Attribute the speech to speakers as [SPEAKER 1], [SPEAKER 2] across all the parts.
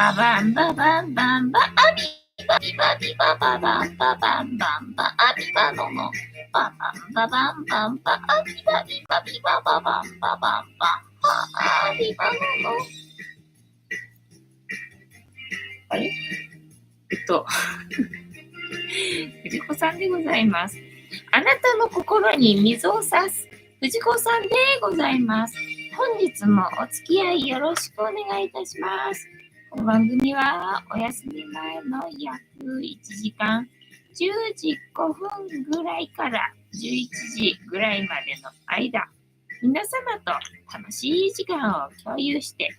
[SPEAKER 1] ババンババンバンバアビバビバビバババンババンバンバアビバノのババンババンバンバアビバビバビバババンババンバアビバノのあれ藤子さんでございます。あなたの心に水を差す藤子さんでございます。本日もお付き合いよろしくお願いいたします。この番組はお休み前の約1時間10時5分ぐらいから11時ぐらいまでの間、皆様と楽しい時間を共有して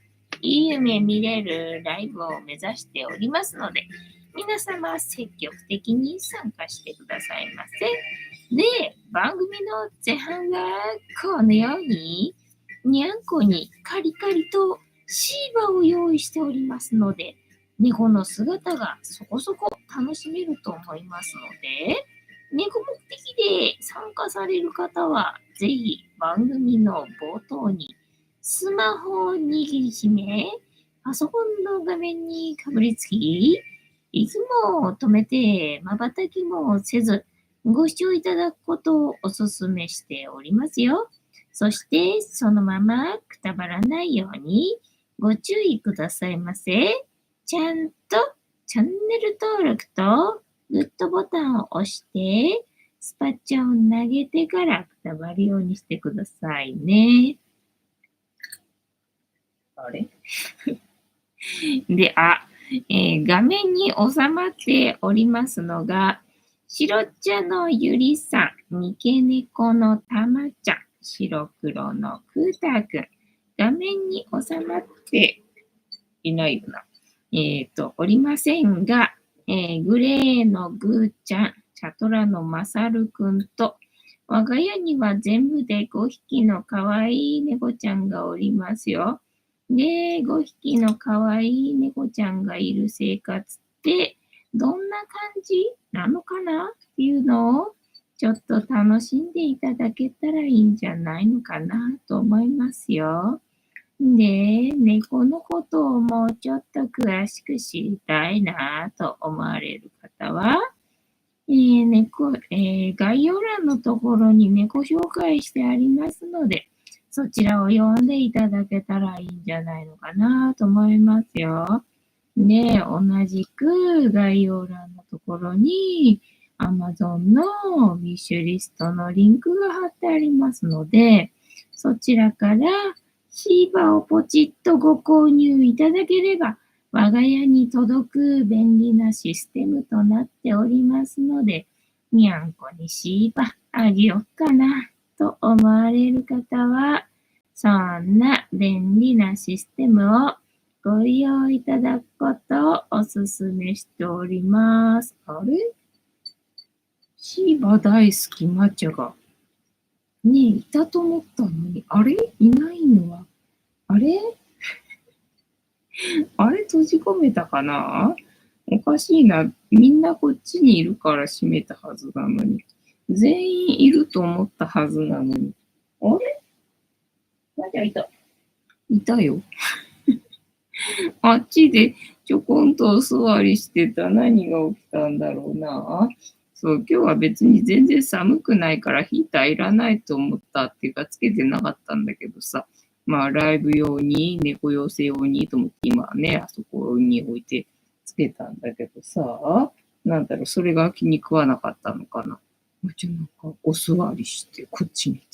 [SPEAKER 1] いい夢見れるライブを目指しておりますので、皆様積極的に参加してくださいませ。で、番組の前半はこのようににゃんこにカリカリとシーバを用意しておりますので、猫の姿がそこそこ楽しめると思いますので、猫目的で参加される方は、ぜひ番組の冒頭にスマホを握りしめ、パソコンの画面にかぶりつき、いつも止めて瞬きもせず、ご視聴いただくことをお勧めしておりますよ。そして、そのままくたばらないようにご注意くださいませ。ちゃんとチャンネル登録とグッドボタンを押して、スパチャを投げてからくたばるようにしてくださいね。あれで、画面に収まっておりますのが、白茶のゆりさん、三毛猫のたまちゃん、白黒のくーたーくん、画面に収まっていないよな。おりませんが、グレーのぐーちゃん、チャトラのまさるくんと、我が家には全部で5匹のかわいい猫ちゃんがおりますよ。で、5匹のかわいい猫ちゃんがいる生活って、どんな感じなのかなっていうのを、ちょっと楽しんでいただけたらいいんじゃないのかなと思いますよ。で、猫のことをもうちょっと詳しく知りたいなと思われる方は、概要欄のところに猫紹介してありますので、そちらを読んでいただけたらいいんじゃないのかなと思いますよ。で、同じく概要欄のところに Amazon のウィッシュリストのリンクが貼ってありますので、そちらからシーバをポチッとご購入いただければ、我が家に届く便利なシステムとなっておりますので、にゃんこにシーバあげよっかなと思われる方は、そんな便利なシステムをご利用いただくことをお勧めしております。あれシーバ大好きマチャが。ねえ、いたと思ったのに、あれいないのは。あれ閉じ込めたかな。おかしいな。みんなこっちにいるから閉めたはずなのに。全員いると思ったはずなのに。あれマチャいた。いたよ。あっちでちょこんとお座りしてた。何が起きたんだろうな。そう、今日は別に全然寒くないからヒーターいらないと思ったっていうかつけてなかったんだけどさ。まあライブ用に、猫寄せ用にと思って今ね、あそこに置いてつけたんだけどさ。なんだろう、それが気に食わなかったのかな。なんかお座りしてこっち見て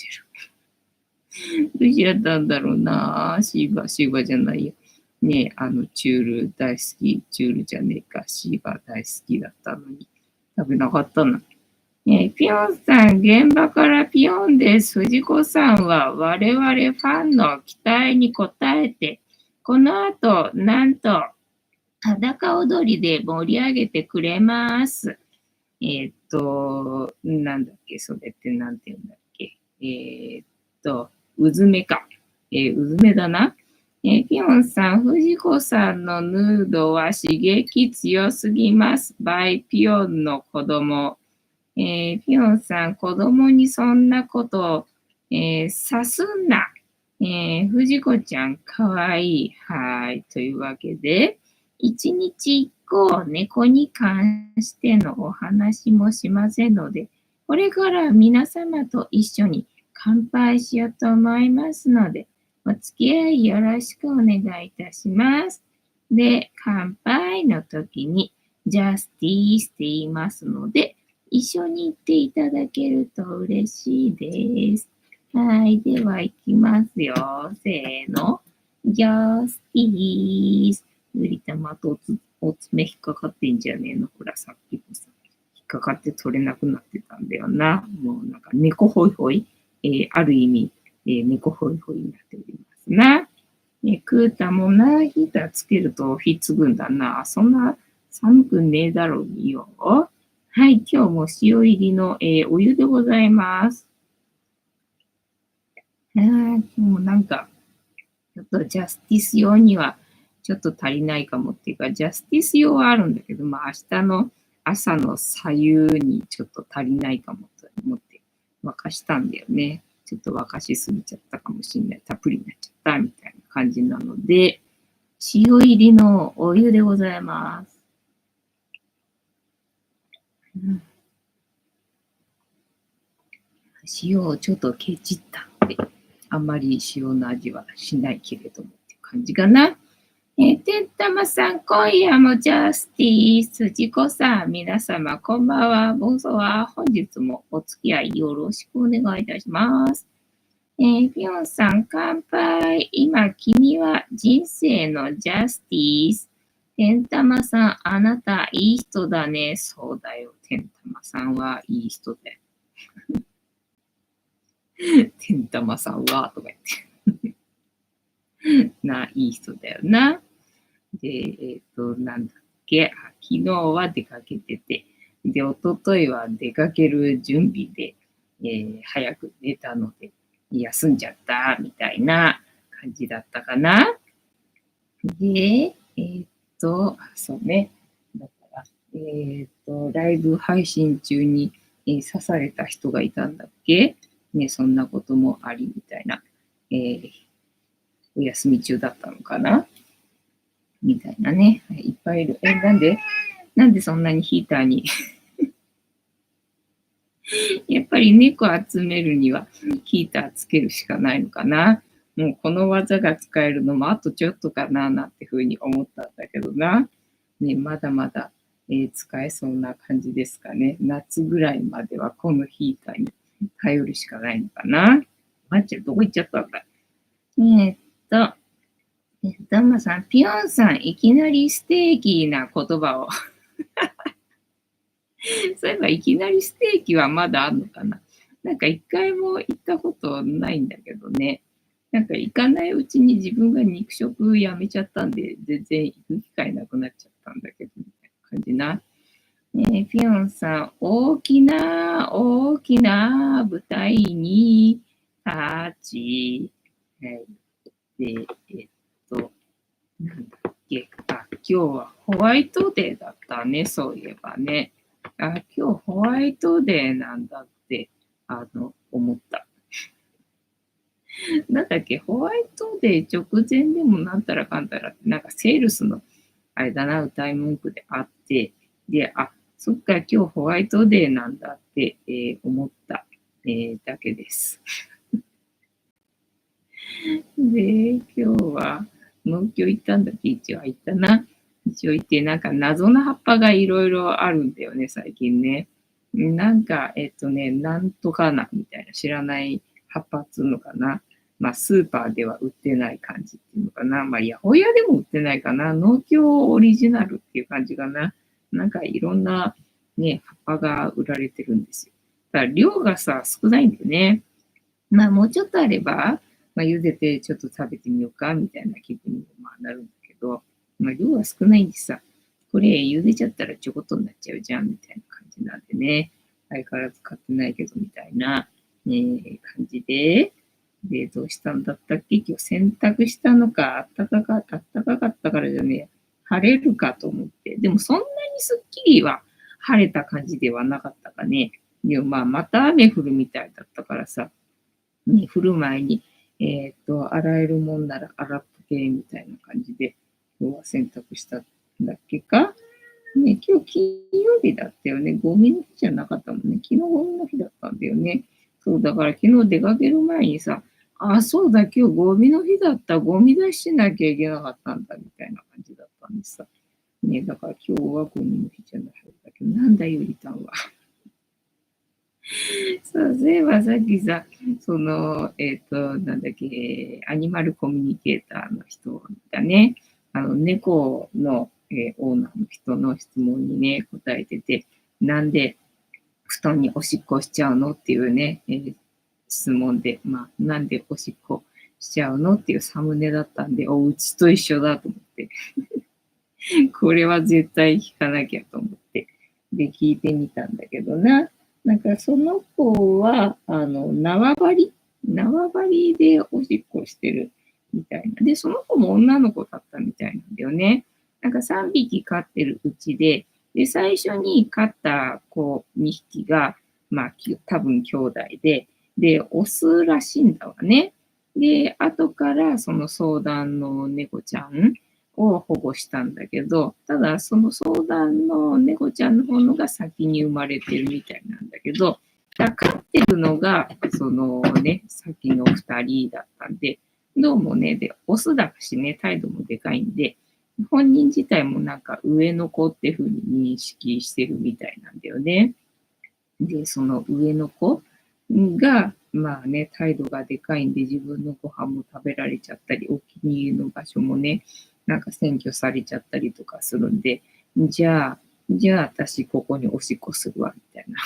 [SPEAKER 1] る。どうしちゃったんだろうな。シーバじゃないよ。ねえ、チュール大好き、チュールじゃねえか、シーバー大好きだったのに、食べなかったな。ピヨンさん、現場からピヨンです。藤子さんは我々ファンの期待に応えて、この後、なんと、裸踊りで盛り上げてくれます。なんだっけ、それってなんて言うんだっけ。うずめか。うずめだな。ピヨンさん、藤子さんのヌードは刺激強すぎます。バイピヨンの子供。ピヨンさん、子供にそんなことを、さすんな。藤子ちゃん、かわいい。はい。というわけで、一日一個猫に関してのお話もしませんので、これから皆様と一緒に乾杯しようと思いますので、お付き合いよろしくお願いいたします。で、乾杯の時に、ジャスティースって言いますので、一緒に言っていただけると嬉しいです。はい、では行きますよ。せーの。ジャスティース。ゆりたまとお爪引っかかってんじゃねえの。ほら、さっきもさ、引っかかって取れなくなってたんだよな。もうなんか猫ホイホイ、ある意味、猫ホイホイになっておりますな。クータもな、ヒーターつけると火つぐんだな。そんな寒くねえだろうによ。はい、今日も塩入りの、お湯でございます。もうなんか、ちょっとジャスティス用にはちょっと足りないかもっていうか、ジャスティス用はあるんだけど、まあ明日の朝の左右にちょっと足りないかもと思って沸かしたんだよね。ちょっと沸かしすぎちゃったかもしれない。たっぷりになっちゃったみたいな感じなので、塩入りのお湯でございます。塩をちょっとケチったので、あんまり塩の味はしないけれどもっていう感じかな。てんたまさん、今夜もジャスティー、辻子さん、皆様、こんばんは。ボンソワ。本日もお付き合いよろしくお願いいたします。ピョンさん、乾杯。今、君は人生のジャスティース。てんたまさん、あなた、いい人だね。そうだよ。てんたまさんはいい人だよ。てんたまさんは、とか言って。いい人だよな。で、なんだっけ、昨日は出かけてて、で、一昨日は出かける準備で、早く寝たので、休んじゃった、みたいな感じだったかな。で、そうね。だから、ライブ配信中に、刺された人がいたんだっけね、そんなこともあり、みたいな、お休み中だったのかなみたいなね。いっぱいいる。なんでそんなにヒーターにやっぱり猫集めるにはヒーターつけるしかないのかな。もうこの技が使えるのもあとちょっとかななんてふうに思ったんだけどな。ね、まだまだ、使えそうな感じですかね。夏ぐらいまではこのヒーターに頼るしかないのかな。まっちゃんどこ行っちゃったんだ。えーっと、ダンマさん、ピヨンさん、いきなりステーキな言葉をそういえば、いきなりステーキはまだあるのかな。なんか一回も行ったことないんだけどね。なんか行かないうちに自分が肉食やめちゃったんで、全然行く機会なくなっちゃったんだけど、みたいな感じな。ピヨンさん、大きな舞台に立ち、はい、で、と、なんだっけ、今日はホワイトデーだったね、そういえばね。今日ホワイトデーなんだって、思った。なんだっけ、ホワイトデー直前でもなんたらかんたらって、なんかセールスの、あれだな、歌い文句であって、で、そっか、今日ホワイトデーなんだって、思った、だけです。で、今日は農協行ったんだっけ一応行ったな。一応行って、なんか謎の葉っぱがいろいろあるんだよね、最近ね。なんか、なんとかな、みたいな知らない葉っぱっつうのかな。まあ、スーパーでは売ってない感じっていうのかな。まあ、ヤホヤでも売ってないかな。農協オリジナルっていう感じかな。なんかいろんなね、葉っぱが売られてるんですよ。だから量がさ、少ないんだよね。まあ、もうちょっとあれば、まあ、茹でてちょっと食べてみようか、みたいな気分にもなるんだけど、まあ、量は少ないんでさ、これ茹でちゃったらちょこっとになっちゃうじゃん、みたいな感じなんでね、相変わらず買ってないけど、みたいな、感じで、で、どうしたんだったっけ今日洗濯したのか、あったかかったからじゃね晴れるかと思って。でもそんなにすっきりは晴れた感じではなかったかね。でもまあ、また雨降るみたいだったからさ、に降る前に、洗えるもんなら洗っとけ、みたいな感じで、今日は洗濯しただっけかね、今日金曜日だったよね。ゴミの日じゃなかったもんね。昨日ゴミの日だったんだよね。そう、だから昨日出かける前にさ、あ、そうだ、今日ゴミの日だった。ゴミ出ししなきゃいけなかったんだ、みたいな感じだったんでさ。ね、だから今日はゴミの日じゃないはずだけど、なんだよ、りたんは。そう、そういえばさっきさ、なんだっけ、アニマルコミュニケーターの人がね、猫の、オーナーの人の質問にね、答えてて、なんで布団におしっこしちゃうのっていうね、質問で、まあ、なんでおしっこしちゃうのっていうサムネだったんで、うちと一緒だと思って、これは絶対聞かなきゃと思って、で、聞いてみたんだけどな。なんかその子は、縄張りでおしっこしてるみたいな。で、その子も女の子だったみたいなんだよね。なんか3匹飼ってるうちで、で、最初に飼った子2匹が、まあ、多分兄弟で、オスらしいんだわね。で、後からその相談の猫ちゃんを保護したんだけど、ただその相談の猫ちゃんの方のが先に生まれてるみたいなんだけど、飼ってるのが、そのね、先の2人だったんで、どうもね、で、オスだしね、態度もでかいんで、本人自体もなんか上の子っていう風に認識してるみたいなんだよね。で、その上の子が、まあね、態度がでかいんで自分のご飯も食べられちゃったり、お気に入りの場所もね、なんか占拠されちゃったりとかするんで、じゃあ私ここにおしっこするわ、みたいな。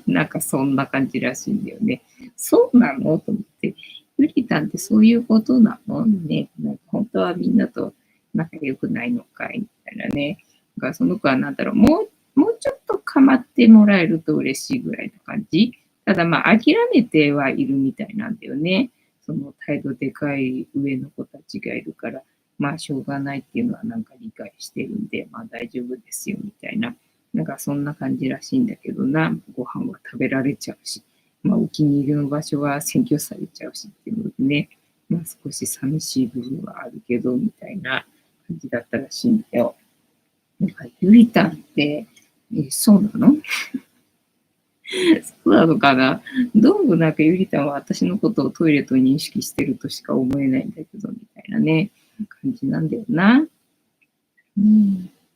[SPEAKER 1] なんかそんな感じらしいんだよね。そうなのと思って。ゆりたんってそういうことなのね。なんか本当はみんなと仲良くないのかいみたいなね。だからその子はなんだろう、もうちょっと構ってもらえると嬉しいぐらいな感じ。ただまあ諦めてはいるみたいなんだよね。その態度でかい上の子たちがいるから、まあしょうがないっていうのはなんか理解してるんで、まあ大丈夫ですよみたいな。なんかそんな感じらしいんだけどな、ご飯は食べられちゃうし、まあお気に入りの場所は占拠されちゃうしっていうのでね、まあ少し寂しい部分はあるけど、みたいな感じだったらしいんだよ。なんかゆりたんって、そうなのそうなのかな。どうもなんかゆりたんは私のことをトイレと認識してるとしか思えないんだけど、みたいなね、感じなんだよな。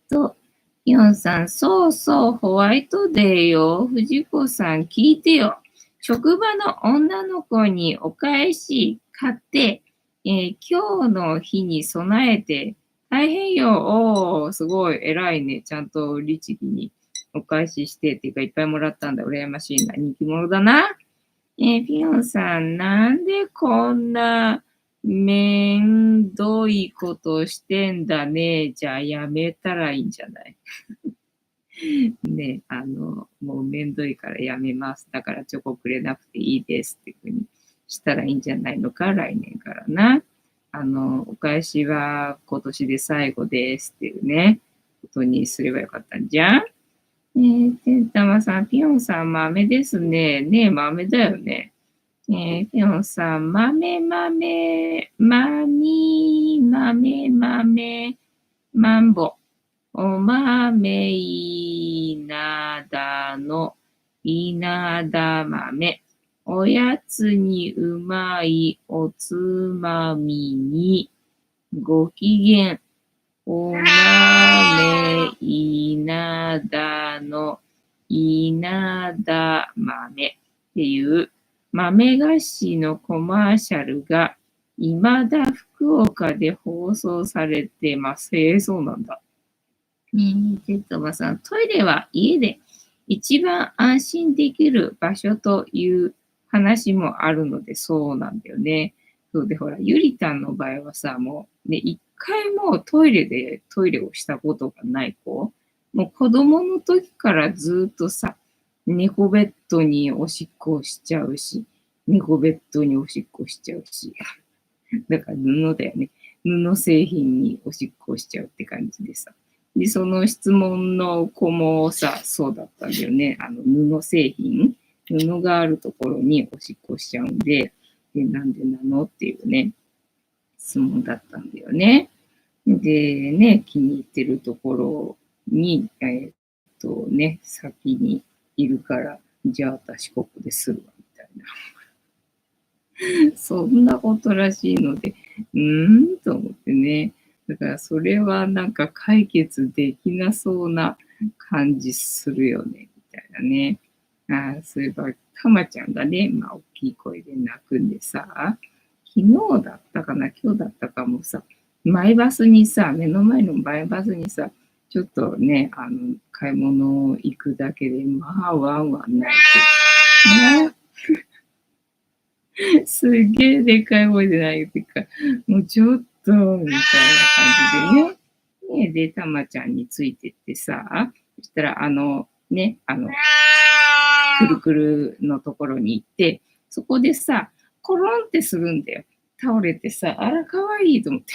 [SPEAKER 1] と、イオンさん、そうそう、ホワイトデーよ。藤子さん、聞いてよ。職場の女の子にお返し買って、今日の日に備えて、大変よ。おー、すごい、偉いね。ちゃんと律儀にお返ししてっていうか、いっぱいもらったんだ。羨ましいな。人気者だな。ピヨンさん、なんでこんなめんどいことしてんだね。じゃあやめたらいいんじゃないね、もうめんどいからやめます。だからチョコくれなくていいですっていうふうにしたらいいんじゃないのか、来年からな。お返しは今年で最後ですっていうね、ことにすればよかったんじゃん。てんたまさん、ピヨンさん、豆ですね。ねえ、豆だよね。ピヨンさん、豆、豆、マミ、豆、豆、マンボ。お豆稲田の稲田豆。おやつにうまいおつまみにご機嫌。お豆稲田の稲田豆っていう豆菓子のコマーシャルが未だ福岡で放送されてます。そうなんだ。テッドマさん、トイレは家で一番安心できる場所という話もあるので、そうなんだよね。そうで、ほら、ゆりたんの場合はさ、もう、ね、一回もトイレでトイレをしたことがない子、もう子供の時からずっとさ、猫ベッドにおしっこをしちゃうし、猫ベッドにおしっこしちゃうし、だから布だよね。布製品におしっこしちゃうって感じでさ。で、その質問の子もさ、そうだったんだよね。布製品、布があるところにおしっこしちゃうんで、なんでなのっていうね、質問だったんだよね。
[SPEAKER 2] でね、気に入ってるところに、先にいるから、じゃあ私ここでするわ、みたいな。そんなことらしいので、と思ってね。だからそれはなんか解決できなそうな感じするよね、みたいなね。そういえば、たまちゃんがね、大きい声で泣くんでさ、昨日だったかな、今日だったかもさ、マイバスにさ、目の前のマイバスにさ、ちょっとね、買い物行くだけで、ワンワン泣いて、ね、すげえでかい声で泣いてか、もうちょっと、みたいな感じでね。で、たまちゃんについてってさ、そしたら、くるくるのところに行って、そこでさ、コロンってするんだよ。倒れてさ、あら、かわいいと思って。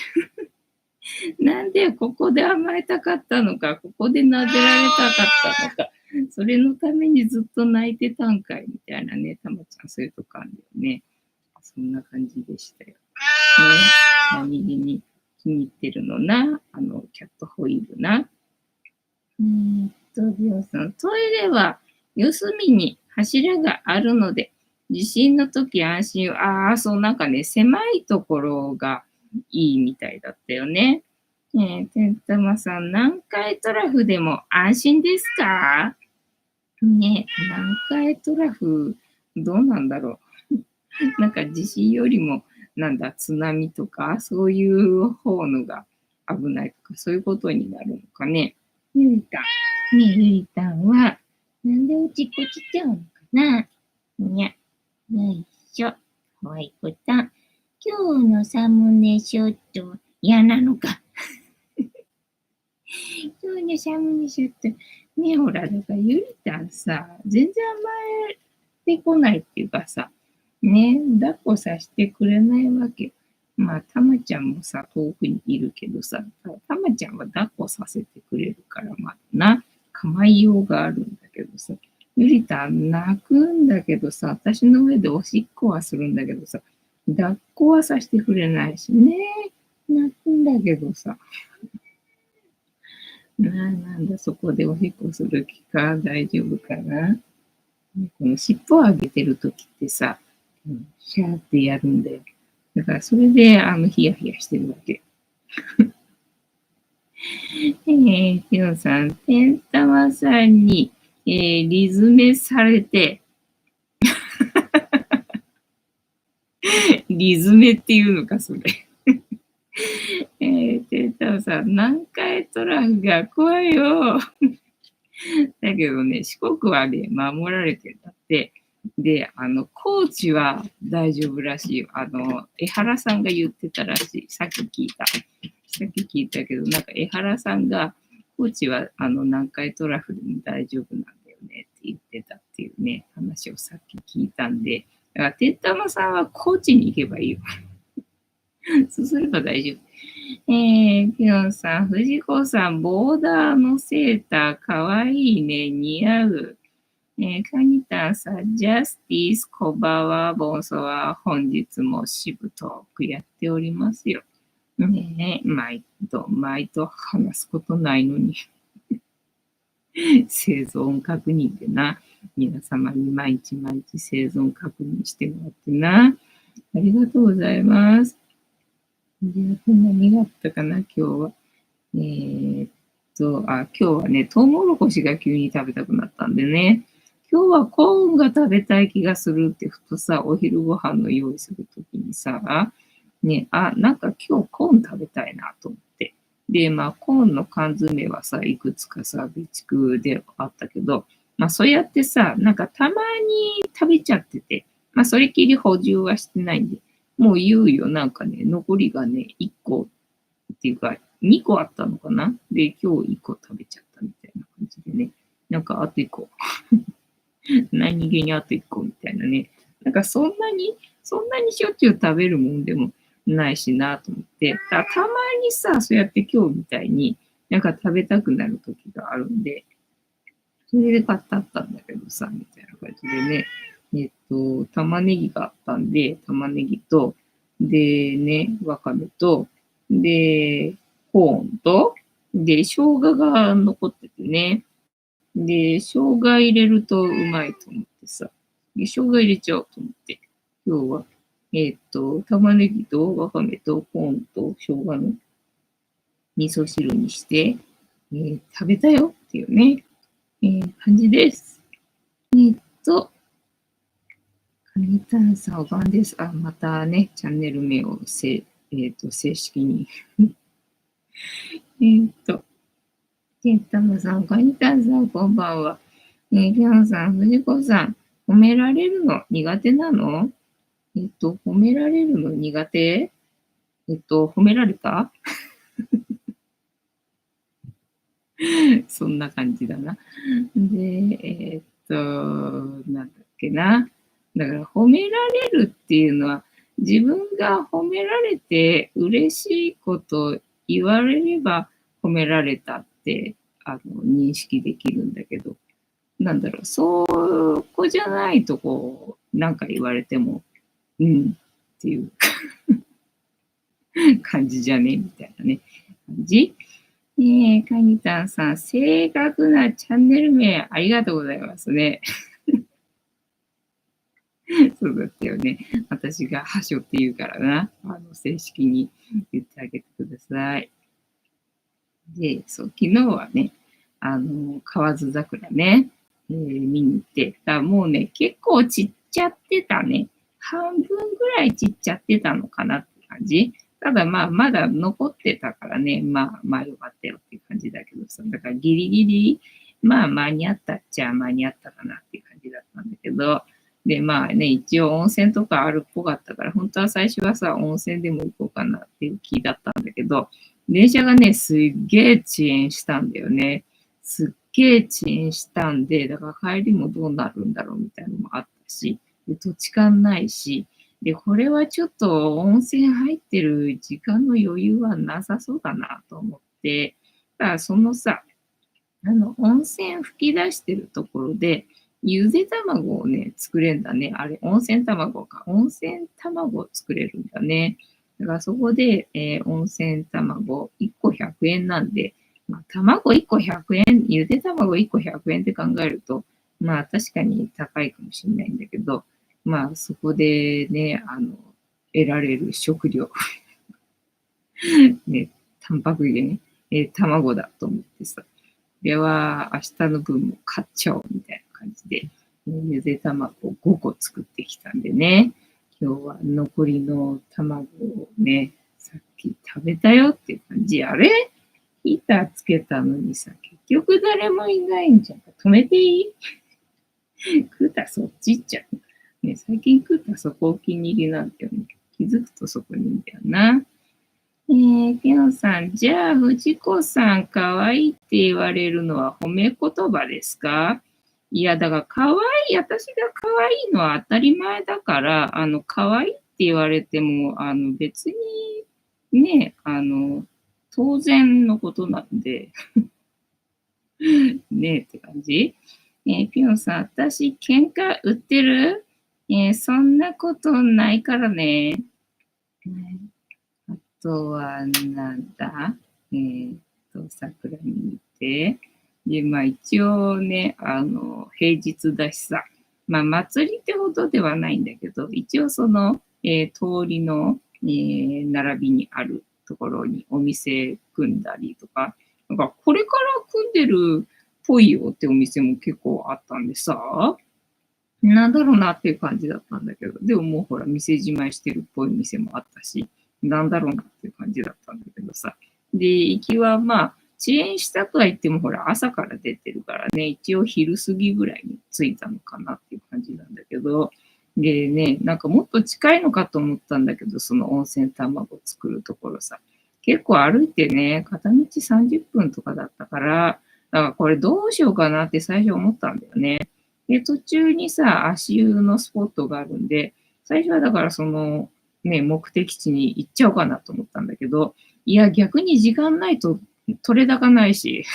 [SPEAKER 2] なんでここで甘えたかったのか、ここで撫でられたかったのか、それのためにずっと泣いてたんかいみたいなね、たまちゃんそういうとこあるんだよね。そんな感じでしたよ。ね、何気に気に入ってるのな、キャットホイールな。りょうさん、トイレは四隅に柱があるので、地震の時安心を、そう、なんかね、狭いところがいいみたいだったよね。てんたまさん、南海トラフでも安心ですかね、南海トラフ、どうなんだろう。なんか地震よりも、なんだ、津波とか、そういう方のが危ないとか、そういうことになるのかね。ゆりたん。ねえ、ゆりたんは、なんでうちっこちっちゃうのかなにゃ、よいしょ。かわいい子たん。今日のサムネショット、嫌なのか。今日のサムネショット、ねほら、だからゆりたんさ、全然甘えてこないっていうかさ、ね、抱っこさせてくれないわけ。たまちゃんもさ、遠くにいるけどさ、たまちゃんは抱っこさせてくれるから、構いようがあるんだけどさ、ゆりたん泣くんだけどさ、私の上でおしっこはするんだけどさ、抱っこはさせてくれないしね、泣くんだけどさ、なんだそこでおしっこする気か、大丈夫かな。この尻尾を上げてるときってさ、シャーってやるんだよ。だからそれで、ヒヤヒヤしてるわけ。ひろさん、てんたまさんに、リズメされて、リズメっていうのか、それ。てんたまさん、南海トラフが怖いよ。だけどね、四国はね、守られてるんだって。で、高知は大丈夫らしいよ。江原さんが言ってたらしい。さっき聞いた。さっき聞いたけど、なんか江原さんが、高知は南海トラフでも大丈夫なんだよねって言ってたっていうね、話をさっき聞いたんで、だから、てったまさんは高知に行けばいいよ。そうすれば大丈夫。ピヨンさん、藤子さん、ボーダーのセーター、かわいいね、似合う。カニタンさん、ジャスティス、コバワ、ボンソワ、本日もしぶトークやっておりますよ。ねえ、毎度話すことないのに生存確認でな。皆様に毎日毎日生存確認してもらってな。ありがとうございます。で、何があったかな、今日は。今日はね、トウモロコシが急に食べたくなったんでね。今日はコーンが食べたい気がするってふとさ、お昼ご飯の用意するときにさ、ね、なんか今日コーン食べたいなと思って。で、コーンの缶詰はさ、いくつかさ、備蓄であったけど、そうやってさ、なんかたまに食べちゃってて、それきり補充はしてないんで、もういよいよなんかね、残りがね、1個っていうか、2個あったのかなで、今日1個食べちゃったみたいな感じでね。なんかあと1個。何気にあと1個みたいなね。なんかそんなにしょっちゅう食べるもんでもないしなと思って。たまにさ、そうやって今日みたいになんか食べたくなる時があるんで、それで買ってあったんだけどさ、みたいな感じでね。玉ねぎがあったんで、玉ねぎと、でね、わかめと、で、コーンと、で、生姜が残っててね。で、生姜入れるとうまいと思ってさ。で、生姜入れちゃおうと思って。今日は、玉ねぎとわかめとコーンと生姜の味噌汁にして、食べたよっていうね、感じです。と、カニタンさんお晩です。あ、またね、チャンネル名を正式に。ケンタマさん、カニタンさん、こんばんは。キャンさん、藤子さん、褒められるの苦手なの？褒められるの苦手？褒められたそんな感じだな。で、なんだっけな。だから褒められるっていうのは、自分が褒められて嬉しいこと言われれば褒められたって認識できるんだけど、なんだろう、そこじゃないとこう、なんか言われても、うんっていう感じじゃねみたいなね、感じ。カニタンさん、正確なチャンネル名ありがとうございますね。そうだったよね。私がはしょって言うからな。正式に言ってあげてください。で、そう、昨日はね、河津桜ね、見に行って、もうね、結構ちっちゃってたね。半分ぐらいちっちゃってたのかなって感じ。ただまあ、まだ残ってたからね、まあよかったよっていう感じだけどさ、だからギリギリ、まあ間に合ったっちゃ間に合ったかなっていう感じだったんだけど、で、まあね、一応温泉とかあるっぽかったから、本当は最初はさ、温泉でも行こうかなっていう気だったんだけど、電車がね、すっげえ遅延したんだよね。すっげえ遅延したんで、だから帰りもどうなるんだろうみたいなのもあったし、で土地勘ないし、で、これはちょっと温泉入ってる時間の余裕はなさそうだなと思って、だからそのさ、温泉吹き出してるところで、ゆで卵をね、作れるんだね。あれ、温泉卵か。温泉卵を作れるんだね。だからそこで、温泉卵1個100円なんで、まあ、卵1個100円、ゆで卵1個100円って考えると、まあ確かに高いかもしれないんだけど、まあそこでね、得られる食料、ね、タンパク源、卵だと思ってさ、では明日の分も買っちゃおうみたいな感じで、ゆで卵を5個作ってきたんでね、今日は残りの卵をね、さっき食べたよっていう感じ。あれヒーターつけたのにさ、結局誰もいないんじゃん。止めていいクーターそっち行っちゃう。ね、最近クーターそこお気に入りなんだよね。気づくとそこにいんだよな。ピノさん、じゃあ、藤子さん、かわいいって言われるのは褒め言葉ですか？いや、だから、かわいい、私がかわいいのは当たり前だから、かわいいって言われても、別に、ね、当然のことなんで、ねって感じ。ピノさん、私、喧嘩売ってる？そんなことないからね。あとは、なんだ桜見に行って。で、まあ一応ね、平日だしさ、まあ祭りってほどではないんだけど、一応その、通りの、並びにあるところにお店組んだりとか、なんかこれから組んでるっぽいよってお店も結構あったんでさ、なんだろうなっていう感じだったんだけど、でももうほら、店じまいしてるっぽい店もあったし、なんだろうなっていう感じだったんだけどさ。で、行きはまあ、遅延したとは言ってもほら、朝から出てるからね、一応昼過ぎぐらいに着いたのかなっていう感じなんだけど、でね、なんかもっと近いのかと思ったんだけど、その温泉卵作るところさ、結構歩いてね、片道30分とかだったから、だからこれどうしようかなって最初思ったんだよね。で、途中にさ、足湯のスポットがあるんで、最初はだからその、ね、目的地に行っちゃおうかなと思ったんだけど、いや、逆に時間ないと取れ高ないし、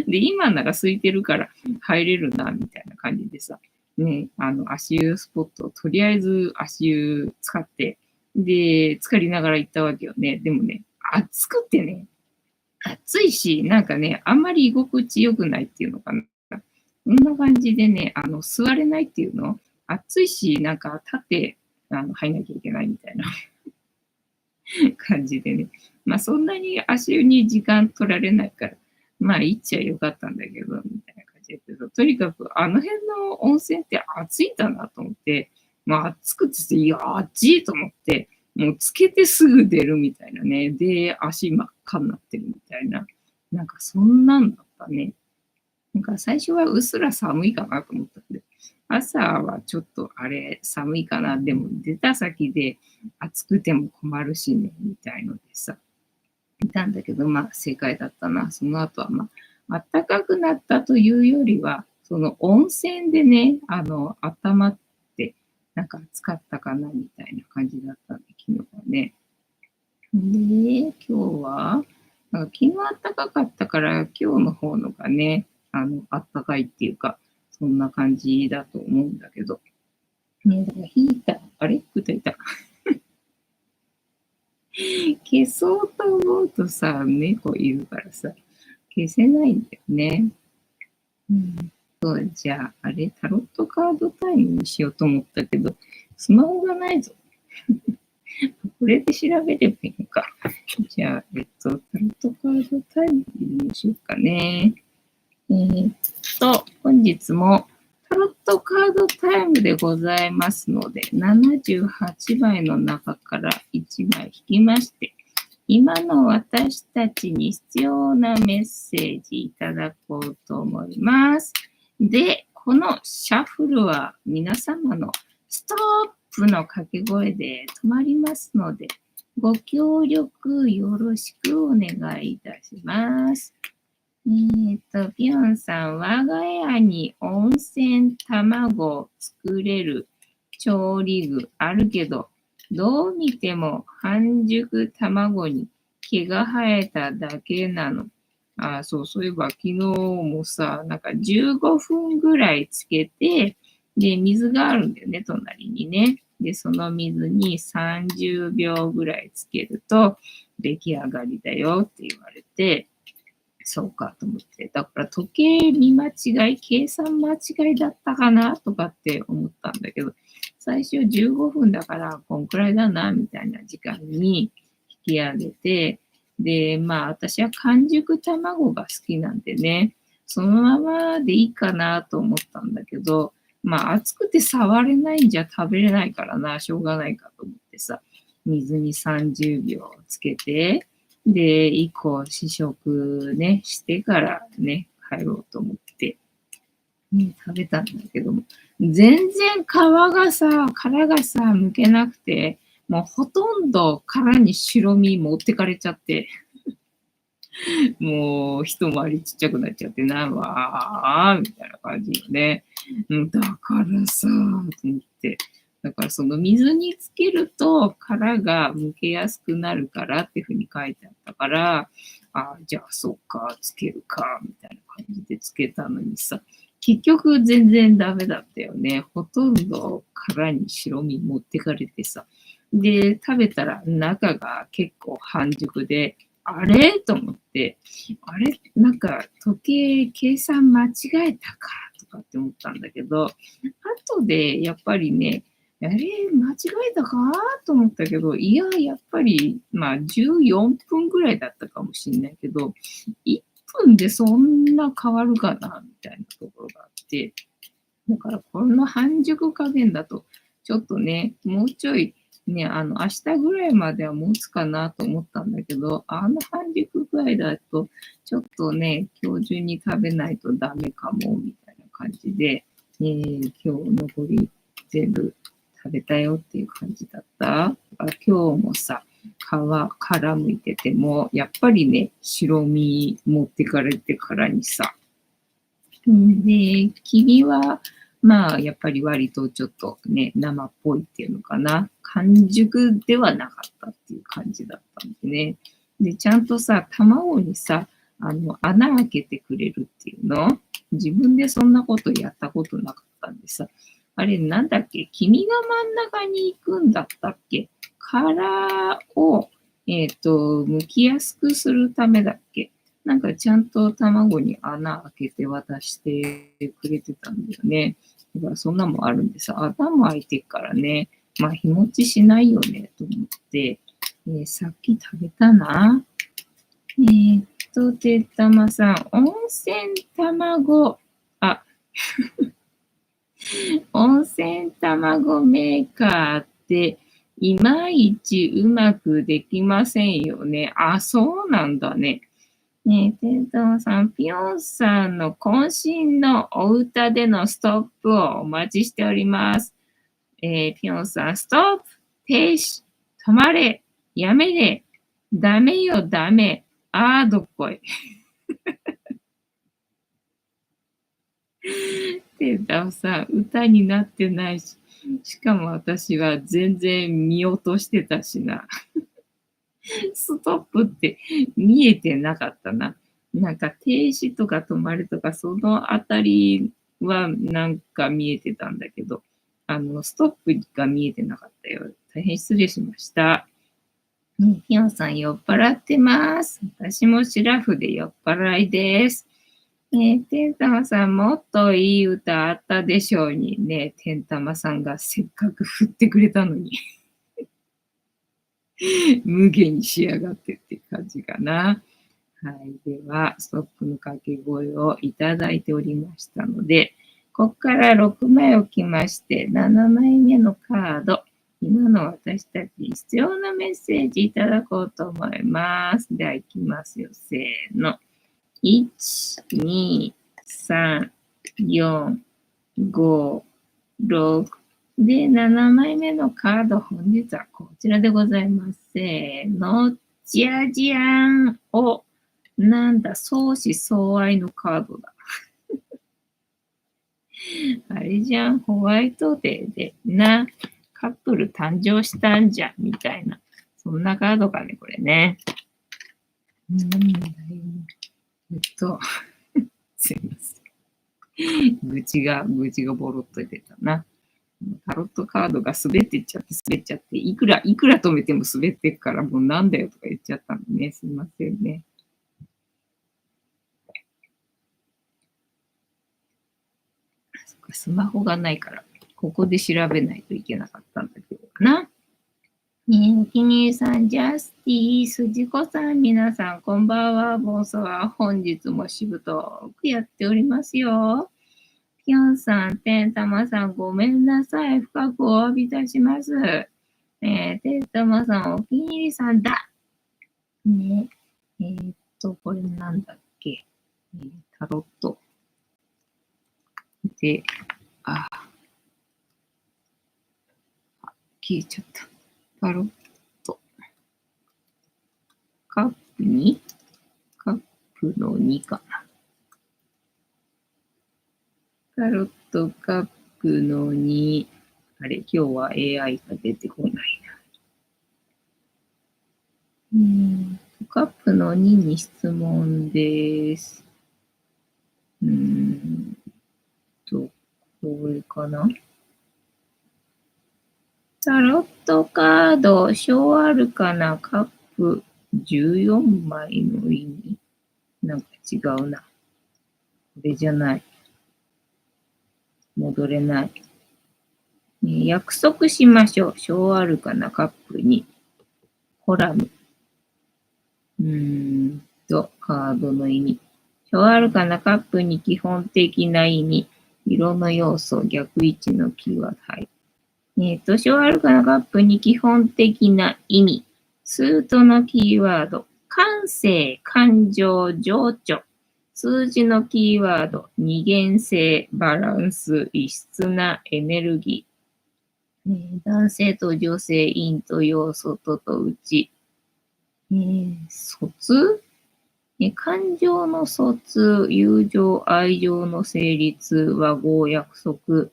[SPEAKER 2] で、今なら空いてるから入れるな、みたいな感じでさ、ね、足湯スポット、とりあえず足湯使って、で、浸かりながら行ったわけよね。でもね、暑くてね、暑いし、なんかね、あんまり居心地良くないっていうのかな。こんな感じでね、座れないっていうの暑いし、なんか立って、入んなきゃいけないみたいな感じでね。まあ、そんなに足に時間取られないから、まあ、行っちゃよかったんだけど、みたいな感じだけど、とにかく、あの辺の温泉って暑いんだなと思って、まあ、暑くて、いや、暑いと思って、もうつけてすぐ出るみたいなね。で、足真っ赤になってるみたいな。なんか、そんなんだったね。なんか、最初はうっすら寒いかなと思ったんで、朝はちょっとあれ寒いかな、でも出た先で暑くても困るしね、みたいのでさ、いたんだけど、まあ正解だったな。その後はまあ、暖かくなったというよりは、その温泉でね、温まって、なんか暑かったかな、みたいな感じだったんで、昨日はね。で、今日は、なんか昨日暖かかったから、今日の方のがね、暖かいっていうか、そんな感じだと思うんだけど。ね、だからヒーター、あれ歌いた。消そうと思うとさ、猫いるからさ、消せないんだよね。じゃあ、あれ、タロットカードタイムにしようと思ったけど、スマホがないぞ。これで調べればいいのか。じゃあ、タロットカードタイムにしようかね。本日もタロットカードタイムでございますので、78枚の中から1枚引きまして、今の私たちに必要なメッセージいただこうと思います。で、このシャッフルは皆様のストップの掛け声で止まりますので、ご協力よろしくお願いいたします。ピヨンさん、我が家に温泉卵を作れる調理具あるけど、どう見ても半熟卵に毛が生えただけなの。そういえば昨日もさ、なんか15分ぐらいつけて、で、水があるんだよね、隣にね。で、その水に30秒ぐらいつけると出来上がりだよって言われて、そうかと思って。だから時計見間違い、計算間違いだったかなとかって思ったんだけど、最初15分だからこんくらいだな、みたいな時間に引き上げて、で、まあ私は完熟卵が好きなんでね、そのままでいいかなと思ったんだけど、まあ暑くて触れないんじゃ食べれないからな、しょうがないかと思ってさ、水に30秒つけて、で、以降試食ね、してからね、帰ろうと思って、ね、食べたんだけども、全然殻がさ、剥けなくて、もうほとんど殻に白身持ってかれちゃって、もう一回りちっちゃくなっちゃってな、わーみたいな感じよね。だからさ、と思って。だからその水につけると殻が剥けやすくなるからっていうふうに書いてあったから、じゃあそっか、つけるか、みたいな感じでつけたのにさ、結局全然ダメだったよね。ほとんど殻に白身持ってかれてさ。で、食べたら中が結構半熟で、あれと思って、あれなんか時計計算間違えたかとかって思ったんだけど、後でやっぱりね、あれ間違えたかと思ったけど、いや、やっぱり、まあ14分ぐらいだったかもしれないけど、1分でそんな変わるかなみたいなところがあって、だからこの半熟加減だと、ちょっとね、もうちょいね、明日ぐらいまでは持つかなと思ったんだけど、半熟具合だと、ちょっとね、今日中に食べないとダメかも、みたいな感じで、今日残り全部食べたよっていう感じだった。今日もさ、殻むいてても、やっぱりね、白身持ってかれてからにさ、で、黄身は、まあ、やっぱり割とちょっとね、生っぽいっていうのかな。完熟ではなかったっていう感じだったんでね。で、ちゃんとさ、卵にさ、穴開けてくれるっていうの自分でそんなことやったことなかったんでさ。あれ、なんだっけ黄身が真ん中に行くんだったっけ殻を剥きやすくするためだっけ？なんかちゃんと卵に穴開けて渡してくれてたんだよね。だからそんなもんあるんでさ、穴も開いてるからね、まあ日持ちしないよねと思って、さっき食べたな。てったまさん、温泉卵、あ、温泉卵メーカーっていまいちうまくできませんよね。あ、そうなんだね。ねえ、てんたまさん、ピヨンさんの渾身のお歌でのストップをお待ちしております。ピヨンさん、ストップ、停止、止まれ、やめれ、ダメよ、ダメ、どっこい。てんたまさん、歌になってないし、しかも私は全然見落としてたしな。ストップって見えてなかったな。なんか停止とか止まるとか、そのあたりはなんか見えてたんだけど、ストップが見えてなかったよ。大変失礼しました。ピヨンさん酔っ払ってます。私もシラフで酔っ払いです。てんたまさん、もっといい歌あったでしょうにね、てんたまさんがせっかく振ってくれたのに無限に仕上がってって感じかな。はい。では、ストップの掛け声をいただいておりましたので、ここから6枚置きまして、7枚目のカード、今の私たちに必要なメッセージいただこうと思います。では、いきますよ。せーの。1、2、3、4、5、6。で、7枚目のカード、本日はこちらでございます。せーの。じゃじゃーん。なんだ、相思相愛のカードだ。あれじゃん、ホワイトデーでカップル誕生したんじゃん、みたいな。そんなカードかね、これね。なんだよ。すいません。愚痴がボロっと出たな。タロットカードが滑ってっちゃって、いくら止めても滑ってっから、もうなんだよとか言っちゃったんでね、すいませんね。スマホがないから、ここで調べないといけなかったんだけどな。お気に入りさん、ジャスティ、スジコさん、皆さん、こんばんは。ボーソは本日もしぶとくやっておりますよ。ピョンさん、テンタマさん、ごめんなさい。深くお詫びいたします。テンタマさん、お気に入りさんだ。ね。これなんだっけ。タロット。で、消えちゃった。タロット。カップにカップの2かな。タロットカップの2。あれ、今日は AI が出てこないな。カップの2に質問です。これかな。タロットカード、小アルカナカップ14枚の意味。なんか違うな。これじゃない。戻れない。約束しましょう。小アルカナカップに。コラム。カードの意味。小アルカナカップに基本的な意味。色の要素、逆位置のキーワード。はい。小アルカナカップに基本的な意味。スートのキーワード。感性、感情、情緒。数字のキーワード。二元性、バランス、異質なエネルギー。男性と女性、陰と陽、外と内。疎感情の疎通、友情、愛情の成立、和合、約束。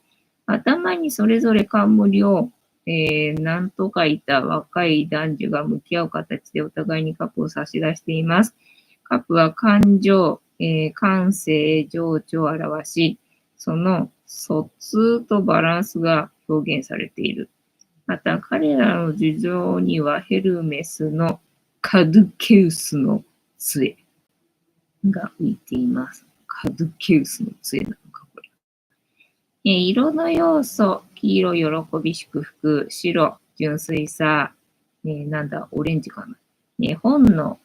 [SPEAKER 2] 頭にそれぞれ冠を、なんと書いた若い男女が向き合う形でお互いにカップを差し出しています。カップは感情、感性、情緒を表し、その疎通とバランスが表現されている。また、彼らの事情にはヘルメスのカドゥケウスの杖が浮いています。カドゥケウスの杖なのか、これ。色の要素、黄色、喜び、祝福、白、純粋さ、なんだ、オレンジかな。本の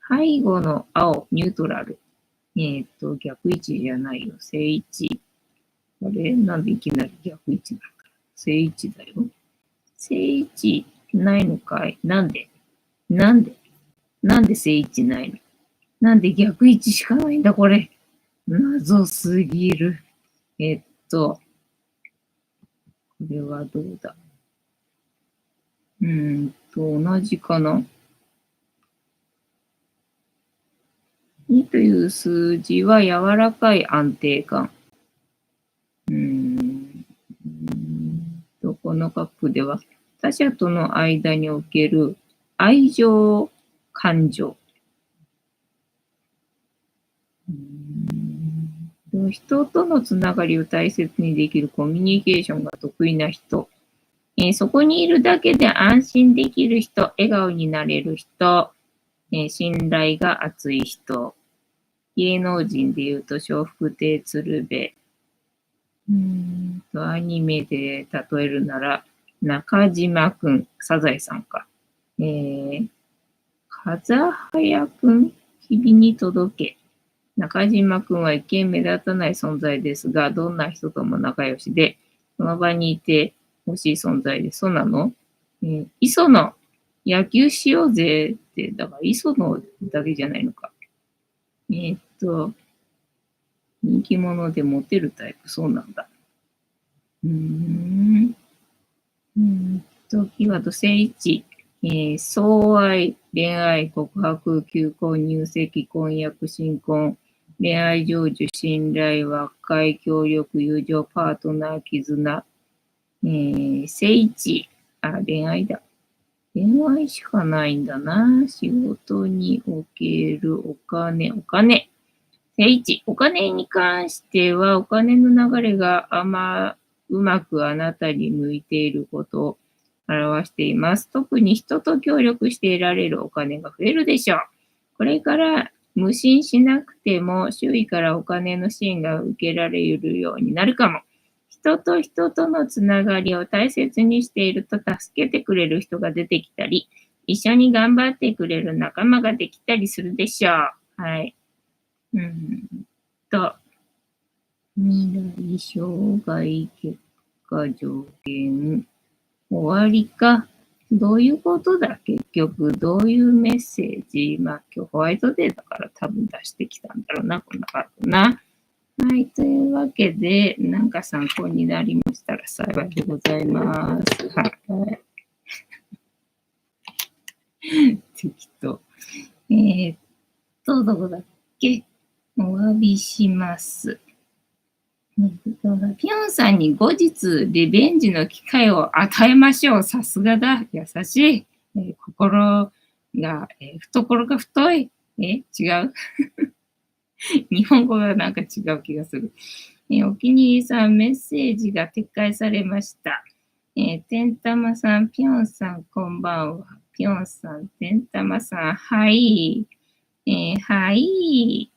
[SPEAKER 2] 背後の青、ニュートラル。逆位置じゃないよ。正位置。あれなんでいきなり逆位置なんだ。正位置だよ。正位置ないのかい？なんで正位置ないの？なんで逆位置しかないんだ、これ。謎すぎる。これはどうだ？同じかな？ 2 という数字は柔らかい安定感。このカップでは他者との間における愛情感情。人とのつながりを大切にできるコミュニケーションが得意な人。そこにいるだけで安心できる人、笑顔になれる人、信頼が厚い人。芸能人で言うと笑福亭鶴瓶。アニメで例えるなら、中島くん、サザエさんか。風早くん、君に届け。中島くんは一見目立たない存在ですが、どんな人とも仲良しで、その場にいて欲しい存在です。そうなの？磯野、野球しようぜって、だから磯野だけじゃないのか。人気者でモテるタイプ、そうなんだ。キーワード、正位置、相愛、恋愛、告白、求婚、入籍、婚約、新婚、恋愛成就、信頼、和解、協力、友情、パートナー、絆、正位置、恋愛だ。恋愛しかないんだな。仕事におけるお金。正位置、お金に関しては、お金の流れがうまくあなたに向いていることを表しています。特に人と協力して得られるお金が増えるでしょう。これから無心しなくても周囲からお金の支援が受けられるようになるかも。人と人とのつながりを大切にしていると助けてくれる人が出てきたり、一緒に頑張ってくれる仲間ができたりするでしょう。はい。未来、障害、結果、条件、終わりか。どういうことだ結局、どういうメッセージ？今日ホワイトデーだから多分出してきたんだろうな、こんなカードな。はい、というわけで、なんか参考になりましたら幸いでございます。はい。適当。どこだっけ？お詫びします。ピョンさんに後日リベンジの機会を与えましょう。さすがだ。優しい。懐が太い。違う日本語がなんか違う気がする。お気に入りさん、メッセージが撤回されました。てんたまさん、ピョンさん、こんばんは。ピョンさん、てんたまさん、はい。はい。